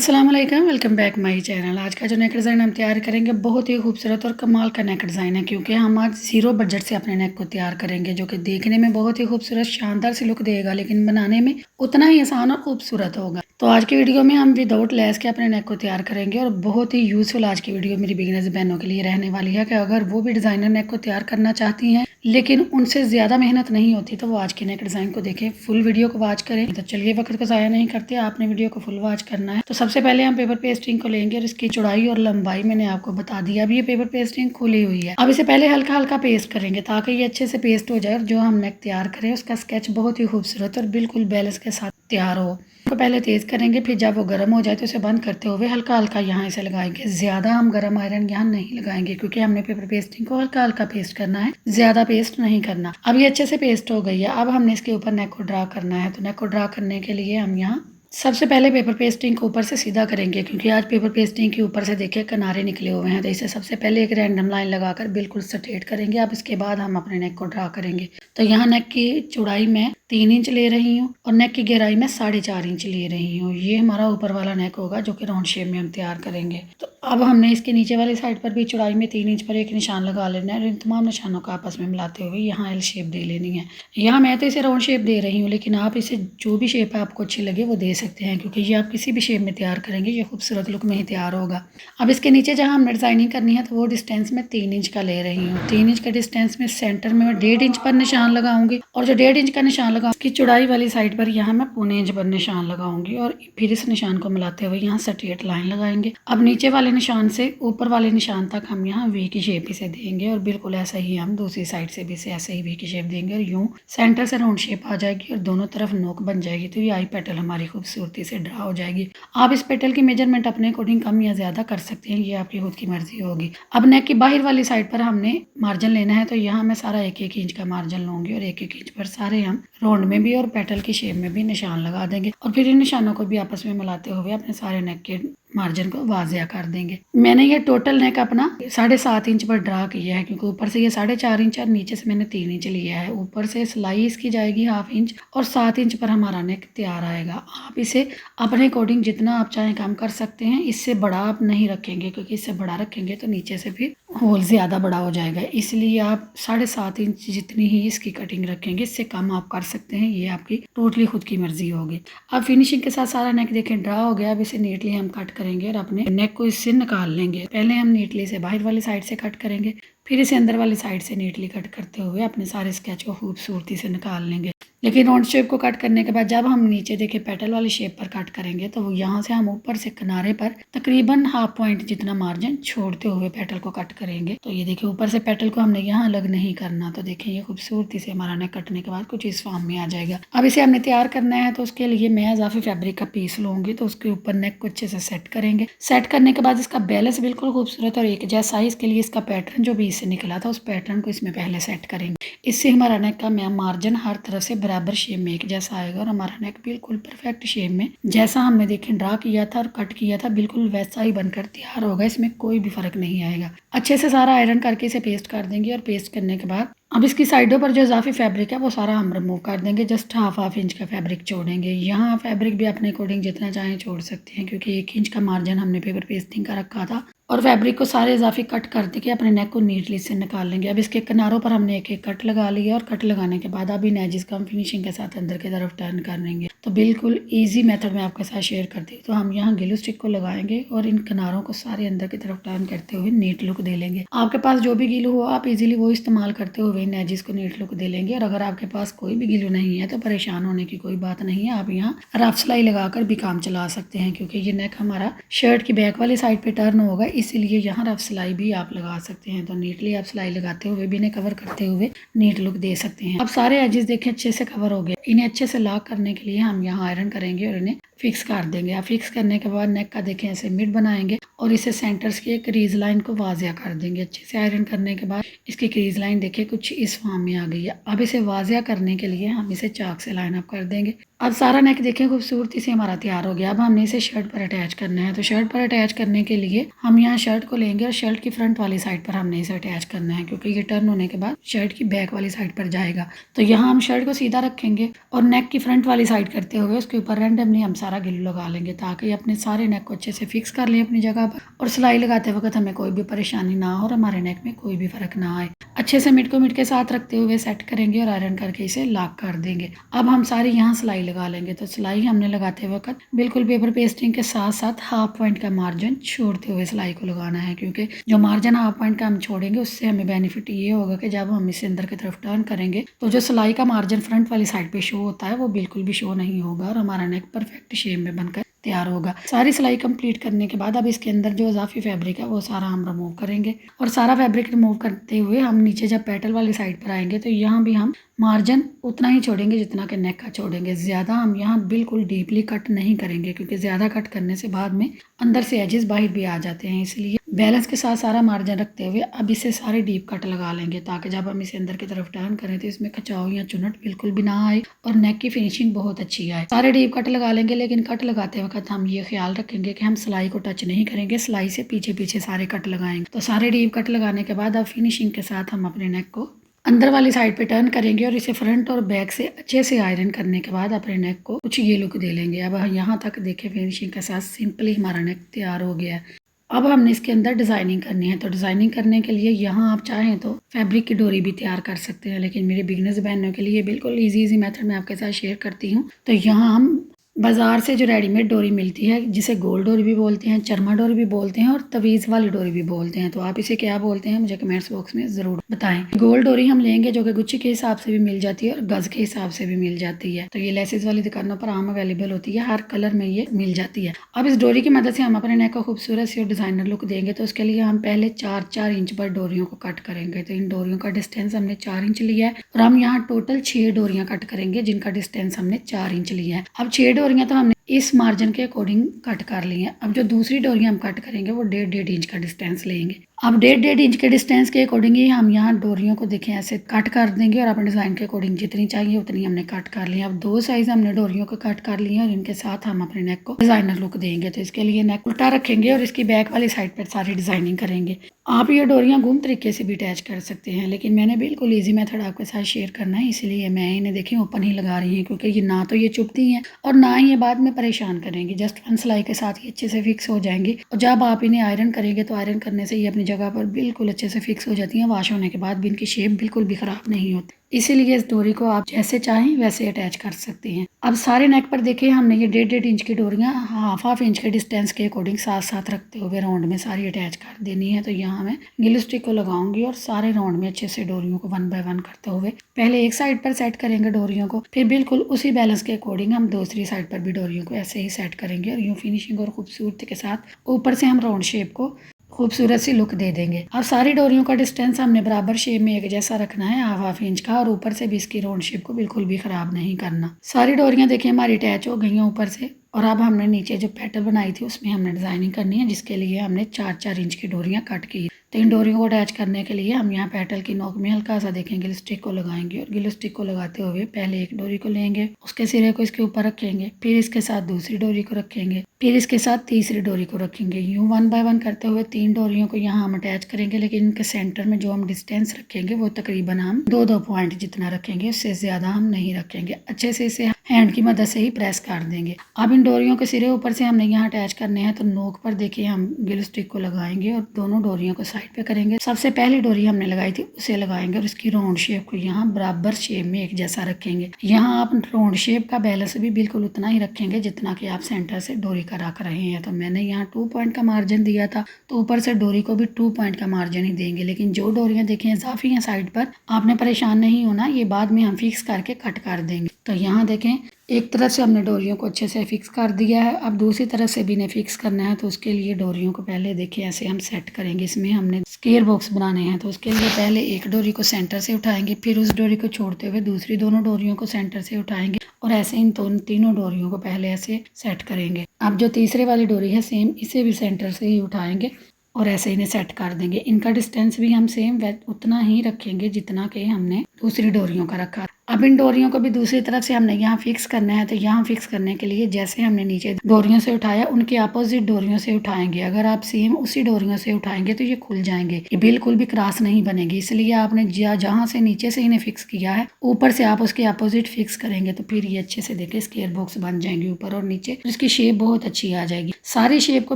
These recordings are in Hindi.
अस्सलाम वालेकुम, वेलकम बैक माय चैनल। आज का जो नेक डिज़ाइन हम तैयार करेंगे बहुत ही खूबसूरत और कमाल का नेक डिज़ाइन है, क्योंकि हम आज ज़ीरो बजट से अपने नेक को तैयार करेंगे, जो कि देखने में बहुत ही खूबसूरत शानदार सी लुक देगा, लेकिन बनाने में उतना ही आसान और खूबसूरत होगा। तो आज की वीडियो में हम विदाउट लेस के अपने नेक को तैयार करेंगे और बहुत ही यूज़फुल आज की वीडियो मेरी बिगिनर्स बहनों के लिए रहने वाली है कि अगर वो भी डिज़ाइनर नेक को तैयार करना चाहती हैं लेकिन उनसे ज़्यादा मेहनत नहीं होती, तो वो आज के नेक डिज़ाइन को देखें, फुल वीडियो को वॉच करें। तो चलिए वक्त को ज़ाया नहीं करते, आपने वीडियो को फुल वॉच करना है। तो सबसे पहले हम पेपर पेस्टिंग को लेंगे और इसकी चौड़ाई और लंबाई मैंने आपको बता दिया। अब ये पेपर पेस्टिंग खुली हुई है। अब इसे पहले हल्का हल्का पेस्ट करेंगे ताकि ये अच्छे से पेस्ट हो जाए और जो हम नेक तैयार करें उसका स्केच बहुत ही खूबसूरत और बिल्कुल बैलेंस के साथ तैयार हो। को पहले तेज़ करेंगे, फिर जब वो गर्म हो जाए तो इसे बंद करते हुए हल्का हल्का यहाँ इसे लगाएंगे। ज़्यादा हम गर्म आयरन यहाँ नहीं लगाएंगे, क्योंकि हमने पेपर पेस्टिंग को हल्का हल्का पेस्ट करना है, ज़्यादा पेस्ट नहीं करना। अब ये अच्छे से पेस्ट हो गई है। अब हमने इसके ऊपर नेक को ड्रा करना है। तो नेक को ड्रा करने के लिए हम यहाँ सबसे पहले पेपर पेस्टिंग को ऊपर से सीधा करेंगे, क्योंकि आज पेपर पेस्टिंग के ऊपर से देखिए किनारे निकले हुए हैं। तो इसे सबसे पहले एक रैंडम लाइन लगाकर बिल्कुल स्ट्रेट करेंगे। अब इसके बाद हम अपने नेक को ड्रा करेंगे। तो यहाँ नेक की चौड़ाई मैं 3 इंच ले रही हूँ और नेक की गहराई में 4.5 इंच ले रही हूँ। ये हमारा ऊपर वाला नेक होगा जो कि राउंड शेप में हम तैयार करेंगे। तो अब हमने इसके नीचे वाली साइड पर भी चौड़ाई में 3 इंच पर एक निशान लगा लेना है और इन तमाम निशानों को आपस में मिलाते हुए यहाँ एल शेप दे लेनी है। यहाँ मैं तो इसे राउंड शेप दे रही हूँ, लेकिन आप इसे जो भी शेप आपको अच्छी लगे वो दे सकते हैं, क्योंकि ये आप किसी भी शेप में तैयार करेंगे ये खूबसूरत लुक में ही तैयार होगा। अब इसके नीचे जहाँ हमने डिज़ाइनिंग करनी है तो वो डिस्टेंस में 3 इंच का ले रही हूँ। 3 इंच का डिस्टेंस में सेंटर में 1.5 इंच पर निशान लगाऊंगी और जो 1.5 इंच का निशान लगा उसकी चौड़ाई वाली साइड पर यहाँ मैं 1.25 इंच पर निशान लगाऊंगी और फिर इस निशान को मिलाते हुए यहाँ स्ट्रेट लाइन लगाएंगे। अब नीचे वाले निशान से ऊपर वाले निशान तक हम यहाँ वी की शेप इसे देंगे और बिल्कुल ऐसा ही हम दूसरी साइड से भी इसे ऐसे ही वी की शेप देंगे और यूँ सेंटर से राउंड शेप आ जाएगी और दोनों तरफ नोक बन जाएगी। तो ये आई पेटल हमारी खूबसूरती से ड्रा हो जाएगी। आप इस पेटल की मेजरमेंट अपने अकॉर्डिंग कम या ज़्यादा कर सकते हैं, ये आपकी खुद की मर्जी होगी। अब नेक की बाहर वाली साइड पर हमने मार्जिन लेना है। तो यहाँ मैं सारा 1-1 इंच का मार्जिन लूँगी और 1-1 इंच पर सारे हम राउंड में भी और पेटल की शेप में भी निशान लगा देंगे और फिर इन निशानों को भी आपस में मिलाते हुए अपने सारे नेक के मार्जिन को वाजिया कर देंगे। मैंने ये टोटल नेक अपना 7.5 इंच पर ड्रा किया है, क्योंकि ऊपर से ये 4.5 इंच और नीचे से मैंने 3 इंच लिया है। ऊपर से सिलाई इसकी जाएगी 1/2 इंच और 7 इंच पर हमारा नेक तैयार आएगा। आप इसे अपने अकॉर्डिंग जितना आप चाहें कम कर सकते हैं। इससे बड़ा आप नहीं रखेंगे, क्योंकि इससे बड़ा रखेंगे तो नीचे से फिर होल ज़्यादा बड़ा हो जाएगा। इसलिए आप 7.5 इंच जितनी ही इसकी कटिंग रखेंगे, इससे कम आप कर सकते हैं, ये आपकी टोटली खुद की मर्जी होगी। अब फिनिशिंग के साथ सारा नेक देखें ड्रा हो गया। अब इसे नीटली हम कट करेंगे और अपने नेक को इससे निकाल लेंगे। पहले हम नीटली से बाहर वाली साइड से कट करेंगे, फिर इसे अंदर वाली साइड से नीटली कट करते हुए अपने सारे स्केच को खूबसूरती से निकाल लेंगे। लेकिन राउंड शेप को कट करने के बाद जब हम नीचे देखें पेटल वाली शेप पर कट करेंगे, तो यहाँ से हम ऊपर से किनारे पर तकरीबन 1/2 पॉइंट जितना मार्जिन छोड़ते हुए पेटल को कट करेंगे। तो ये देखिए ऊपर से पेटल को हमने यहाँ अलग नहीं करना। तो देखिए ये खूबसूरती से हमारा नेक कटने के बाद कुछ इस फॉर्म में आ जाएगा। अब इसे हमने तैयार करना है, तो उसके लिए मैं इजाफी फैब्रिक का पीस लूँगी। तो उसके ऊपर नेक को अच्छे से सेट करेंगे। सेट करने के बाद इसका बैलेंस बिल्कुल खूबसूरत और एक जैसा साइज के लिए इसका पैटर्न जो भी इससे निकला था उस पैटर्न को इसमें पहले सेट करेंगे। इससे हमारा नेक का मार्जिन हर तरफ से बराबर शेप में एक जैसा आएगा और हमारा नेक बिल्कुल परफेक्ट शेप में जैसा हमने देखें ड्रा किया था और कट किया था बिल्कुल वैसा ही बनकर तैयार होगा। इसमें कोई भी फर्क नहीं आएगा। अच्छे से सारा आयरन करके इसे पेस्ट कर देंगे और पेस्ट करने के बाद अब इसकी साइडों पर जो इजाफी फैब्रिक है वो सारा हम रिमूव कर देंगे। जस्ट 1/2 इंच का फैब्रिक छोड़ेंगे। यहाँ फैब्रिक भी अपने अकॉर्डिंग जितना चाहें छोड़ सकते हैं, क्योंकि 1 इंच का मार्जिन हमने पेपर पेस्टिंग का रखा था। और फैब्रिक को सारे इजाफी कट कर देके अपने नेक को नीटली से निकाल लेंगे। अब इसके किनारों पर हमने एक एक कट लगा लिया और कट लगाने के बाद अब इन एजेस को हम फिनिशिंग के साथ अंदर की तरफ टर्न कर लेंगे। तो बिल्कुल ईजी मेथड में आपके साथ शेयर करती हूँ। तो हम यहाँ ग्लू स्टिक को लगाएंगे और इन किनारों को सारे अंदर की तरफ टर्न करते हुए नीट लुक दे लेंगे। आपके पास जो भी ग्लू हो आप इजीली वो इस्तेमाल करते हुए इन एजेस को नीट लुक दे लेंगे। और अगर आपके पास कोई भी ग्लू नहीं है तो परेशान होने की कोई बात नहीं है। आप यहाँ रफ सिलाई लगाकर भी काम चला सकते हैं, क्योंकि ये नेक हमारा शर्ट की बैक वाली साइड पे टर्न होगा, इसीलिए यहाँ रफ सिलाई भी आप लगा सकते हैं। तो नीटली आप सिलाई लगाते हुए भी इन्हें कवर करते हुए नीट लुक दे सकते हैं। अब सारे एजेस देखें अच्छे से कवर हो गए। इन्हें अच्छे से लॉक करने के लिए हम यहाँ आयरन करेंगे और इन्हें फिक्स कर देंगे। आप फिक्स करने के बाद नेक का देखें ऐसे मिड बनाएंगे और इसे सेंटर्स की क्रीज लाइन को वाजिया कर देंगे। अच्छे से आयरन करने के बाद इसकी क्रीज लाइन देखिए कुछ इस फॉर्म में आ गई है। अब इसे वाजिया करने के लिए हम इसे चाक से लाइन अप कर देंगे। अब सारा नेक देखें खूबसूरती से हमारा तैयार हो गया। अब हमने इसे शर्ट पर अटैच करना है। तो शर्ट पर अटैच करने के लिए हम यहाँ शर्ट को लेंगे और शर्ट की फ्रंट वाली साइड पर हमने इसे अटैच करना है, क्योंकि ये टर्न होने के बाद शर्ट की बैक वाली साइड पर जाएगा। तो यहाँ हम शर्ट को सीधा रखेंगे और नेक की फ्रंट वाली साइड करते हुए उसके ऊपर रैंडमली हम सारा सारा ग्लू लगा लेंगे ताकि अपने सारे नेक को अच्छे से फिक्स कर लें अपनी जगह पर, और सिलाई लगाते वक्त हमें कोई भी परेशानी ना हो और हमारे नेक में कोई भी फर्क ना आए। अच्छे से मिड को मिड के साथ रखते हुए सेट करेंगे और आयरन करके इसे लॉक कर देंगे। अब हम सारी यहाँ सिलाई लगा लेंगे। तो सिलाई हमने लगाते वक्त बिल्कुल पेपर पेस्टिंग के साथ साथ हाफ पॉइंट का मार्जिन छोड़ते हुए सिलाई को लगाना है, क्योंकि जो मार्जिन हाफ पॉइंट का हम छोड़ेंगे उससे हमें बेनिफिट ये होगा कि जब हम इसे अंदर की तरफ टर्न करेंगे तो जो सिलाई का मार्जिन फ्रंट वाली साइड पे शो होता है वो बिल्कुल भी शो नहीं होगा और हमारा नेक परफेक्ट शेप में बनकर तैयार होगा। सारी सिलाई कंप्लीट करने के बाद अब इसके अंदर जो इजाफी फैब्रिक है वो सारा हम रिमूव करेंगे, और सारा फैब्रिक रिमूव करते हुए हम नीचे जब पेटल वाली साइड पर आएंगे तो यहाँ भी हम मार्जिन उतना ही छोड़ेंगे जितना कि नेक का छोड़ेंगे। ज़्यादा हम यहाँ बिल्कुल डीपली कट नहीं करेंगे, क्योंकि ज़्यादा कट करने से बाद में अंदर से एजेस बाहर भी आ जाते हैं, इसलिए बैलेंस के साथ सारा मार्जिन रखते हुए अब इसे सारे डीप कट लगा लेंगे ताकि जब हम इसे अंदर की तरफ टर्न करें तो इसमें खचाव या चुनट बिल्कुल भी ना आए और नेक की फिनिशिंग बहुत अच्छी आए। सारे डीप कट लगा लेंगे, लेकिन कट लगाते वक्त हम ये ख्याल रखेंगे कि हम सिलाई को टच नहीं करेंगे, सिलाई से पीछे पीछे सारे कट लगाएंगे। तो सारे डीप कट लगाने के बाद अब फिनिशिंग के साथ हम अपने नेक को अंदर वाली साइड पे टर्न करेंगे और इसे फ्रंट और बैक से अच्छे से आयरन करने के बाद अपने नेक को कुछ ये लुक दे लेंगे। अब यहाँ तक देखें फिनिशिंग के साथ सिंपली हमारा नेक तैयार हो गया है। अब हमने इसके अंदर डिज़ाइनिंग करनी है। तो डिज़ाइनिंग करने के लिए यहाँ आप चाहें तो फैब्रिक की डोरी भी तैयार कर सकते हैं, लेकिन मेरे बिगनर्स बहनों के लिए बिल्कुल इजी मेथड मैं आपके साथ शेयर करती हूँ। तो यहाँ हम बाज़ार से जो रेडीमेड डोरी मिलती है, जिसे गोल डोरी भी बोलते हैं, चरमा डोरी भी बोलते हैं और तवीज़ वाली डोरी भी बोलते हैं, तो आप इसे क्या बोलते हैं मुझे कमेंट्स बॉक्स में ज़रूर बताएं। गोल डोरी हम लेंगे जो कि गुच्छी के हिसाब से भी मिल जाती है और गज़ के हिसाब से भी मिल जाती है। तो ये लेसेस वाली दुकानों पर आम अवेलेबल होती है, हर कलर में ये मिल जाती है। अब इस डोरी की मदद से हम अपने नेक को खूबसूरत सी और डिज़ाइनर लुक देंगे। तो उसके लिए हम पहले 4-4 इंच पर डोरियों को कट करेंगे। तो इन डोरियों का डिस्टेंस हमने 4 इंच लिया है और हम यहाँ टोटल 6 डोरियाँ कट करेंगे जिनका डिस्टेंस हमने 4 इंच लिया है। अब 6 डोरियाँ तो हमने इस मार्जिन के अकॉर्डिंग कट कर ली है। अब जो दूसरी डोरियाँ हम कट करेंगे वो 1.5 इंच का डिस्टेंस लेंगे। अब 1.5 इंच के डिस्टेंस के अकॉर्डिंग ही हम यहाँ डोरियों को देखें ऐसे कट कर देंगे और अपने डिज़ाइन के अकॉर्डिंग जितनी चाहिए उतनी हमने कट कर ली। अब 2 साइज हमने डोरियों को कट कर लिए और इनके साथ हम अपने नेक को डिज़ाइनर लुक देंगे। तो इसके लिए नेक उल्टा रखेंगे और इसकी बैक वाली साइड पर सारी डिज़ाइनिंग करेंगे। आप ये डोरियाँ गुम तरीके से भी अटैच कर सकते हैं, लेकिन मैंने बिल्कुल ईजी मेथड आपके साथ शेयर करना है, इसलिए मैं इन्हें देखें ओपन ही लगा रही हूँ, क्योंकि ये ना तो ये चुभती हैं और ना ही ये बाद में परेशान करेंगी। जस्ट 1 सिलाई के साथ ये अच्छे से फिक्स हो जाएंगी और जब आप इन्हें आयरन करेंगे तो आयरन करने से ये अपनी जगह पर बिल्कुल अच्छे से फिक्स हो जाती हैं। वॉश होने के बाद भी इनकी शेप बिल्कुल भी ख़राब नहीं होती, इसीलिए इस डोरी को आप जैसे चाहें वैसे अटैच कर सकते हैं। अब सारे नेक पर देखिए हमने ये 1.5 इंच की डोरियाँ हाफ इंच के डिस्टेंस के अकॉर्डिंग साथ साथ रखते हुए राउंड में सारी अटैच कर देनी है। तो यहाँ मैं ग्लू स्टिक को लगाऊंगी और सारे राउंड में अच्छे से डोरियों को 1 बाय 1 करते हुए पहले एक साइड पर सेट करेंगे डोरियों को, फिर बिल्कुल उसी बैलेंस के अकॉर्डिंग हम दूसरी साइड पर भी डोरियों को ऐसे ही सेट करेंगे और यूँ फिनिशिंग और खूबसूरती के साथ ऊपर से हम राउंड शेप को खूबसूरत सी लुक दे देंगे। अब सारी डोरियों का डिस्टेंस हमने बराबर शेप में एक जैसा रखना है, हाफ इंच का, और ऊपर से भी इसकी राउंड शेप को बिल्कुल भी खराब नहीं करना। सारी डोरियां देखिए हमारी अटैच हो गई हैं ऊपर से, और अब हमने नीचे जो पैटर्न बनाई थी उसमें हमने डिजाइनिंग करनी है, जिसके लिए हमने 4-4 इंच की डोरियां कट की। तो इन डोरियों को अटैच करने के लिए हम यहाँ पैटल की नोक में हल्का सा देखें ग्लू स्टिक को लगाएंगे और ग्लू स्टिक को लगाते हुए पहले एक डोरी को लेंगे, उसके सिरे को इसके ऊपर रखेंगे, फिर इसके साथ दूसरी डोरी को रखेंगे, फिर इसके साथ तीसरी डोरी को रखेंगे। यूँ 1 बाय 1 करते हुए 3 डोरियों को यहाँ हम अटैच करेंगे, लेकिन इनके सेंटर में जो हम डिस्टेंस रखेंगे वो तकरीबन हम 2-2 पॉइंट जितना रखेंगे, उससे ज्यादा हम नहीं रखेंगे। अच्छे से इसे हैंड की मदद से ही प्रेस कर देंगे। अब इन डोरियों के सिरे ऊपर से हमने यहाँ अटैच करने हैं, तो नोक पर देखिए हम ग्लू स्टिक को लगाएंगे और दोनों डोरियों को साइड पे करेंगे। सबसे पहली डोरी हमने लगाई थी उसे लगाएंगे और इसकी राउंड शेप को यहाँ बराबर शेप में एक जैसा रखेंगे। यहाँ आप राउंड शेप का बैलेंस भी बिल्कुल उतना ही रखेंगे जितना कि आप सेंटर से डोरी का रख रहे हैं। तो मैंने यहाँ 2 पॉइंट का मार्जिन दिया था, तो ऊपर से डोरी को भी 2 पॉइंट का मार्जिन ही देंगे। लेकिन जो डोरियां देखें इजाफी हैं साइड पर, आपने परेशान नहीं होना, ये बाद में हम फिक्स करके कट कर देंगे। तो यहाँ देखें एक तरफ से हमने डोरियों को अच्छे से फिक्स कर दिया है, अब दूसरी तरफ से भी इन्हें फिक्स करना है। तो उसके लिए डोरियों को पहले देखिए ऐसे हम सेट करेंगे। इसमें हमने स्क्वायर बॉक्स बनाने हैं, तो उसके लिए पहले एक डोरी को सेंटर से उठाएंगे, फिर उस डोरी को छोड़ते हुए दूसरी दोनों डोरियों को सेंटर से उठाएंगे और ऐसे इन तीनों डोरियों को पहले ऐसे सेट करेंगे। अब जो तीसरे वाली डोरी है सेम इसे भी सेंटर से ही उठाएंगे और ऐसे इन्हें सेट कर देंगे। इनका डिस्टेंस भी हम सेम उतना ही रखेंगे जितना कि हमने दूसरी डोरियों का रखा। अब इन डोरियों को भी दूसरी तरफ से हमने यहाँ फिक्स करना है। तो यहाँ फिक्स करने के लिए जैसे हमने नीचे डोरियों से उठाया, उनके अपोजिट डोरियों से उठाएंगे। अगर आप सेम उसी डोरियों से उठाएंगे तो ये खुल जाएंगे, ये बिल्कुल भी क्रॉस नहीं बनेगी। इसलिए आपने जहाँ से नीचे से इन्हें फिक्स किया है, ऊपर से आप उसके अपोजिट फिक्स करेंगे तो फिर ये अच्छे से देखिए स्क्वायर बॉक्स बन जाएंगे ऊपर और नीचे। इसकी शेप बहुत अच्छी आ जाएगी। सारी शेप को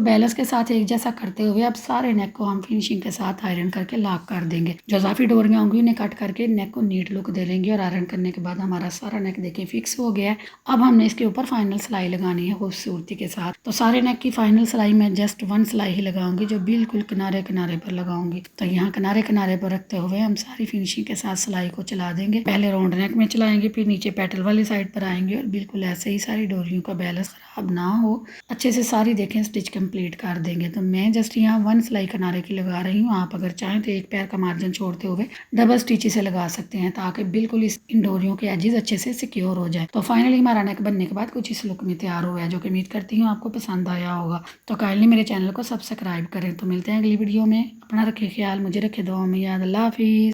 बैलेंस के साथ एक जैसा करते हुए अब सारे नेक को हम फिनिशिंग के साथ आयरन करके लॉक कर देंगे। जो इजाफी डोरियां होंगी उन्हें कट करके नेक को नीट लुक दे देंगे और आयरन करने के बाद हमारा सारा नेक देखिए फिक्स हो गया है। अब हमने इसके ऊपर फाइनल सिलाई लगानी है खूबसूरती के साथ। तो सारे नेक की फाइनल सिलाई मैं जस्ट 1 सिलाई ही लगाऊंगी, जो बिल्कुल किनारे किनारे पर लगाऊंगी। तो यहाँ किनारे किनारे पर रखते हुए हम सारी फिनिशिंग के साथ सिलाई को चला देंगे। पहले राउंड नेक में चलाएंगे, फिर नीचे पेटल वाली साइड पर आएंगे और बिल्कुल ऐसे ही सारी डोरियों का बैलेंस खराब ना हो, अच्छे से सारी देखें स्टिच कंप्लीट कर देंगे। तो मैं जस्ट यहाँ 1 सिलाई किनारे की लगा रही हूँ। आप अगर चाहें तो एक पैर का मार्जिन छोड़ते हुए डबल स्टिच से लगा सकते हैं, ताकि बिल्कुल इन डोरियों के एजेस अच्छे से सिक्योर हो जाए। तो फाइनली हमारा नेक बनने के बाद कुछ इस लुक में तैयार हुआ है, जो कि उम्मीद करती हूँ आपको पसंद आया होगा। तो काइंडली मेरे चैनल को सब्सक्राइब करें। तो मिलते हैं अगली वीडियो में। अपना रखिए ख्याल, मुझे रखे दुआ में याद। अल्लाह हाफिज़।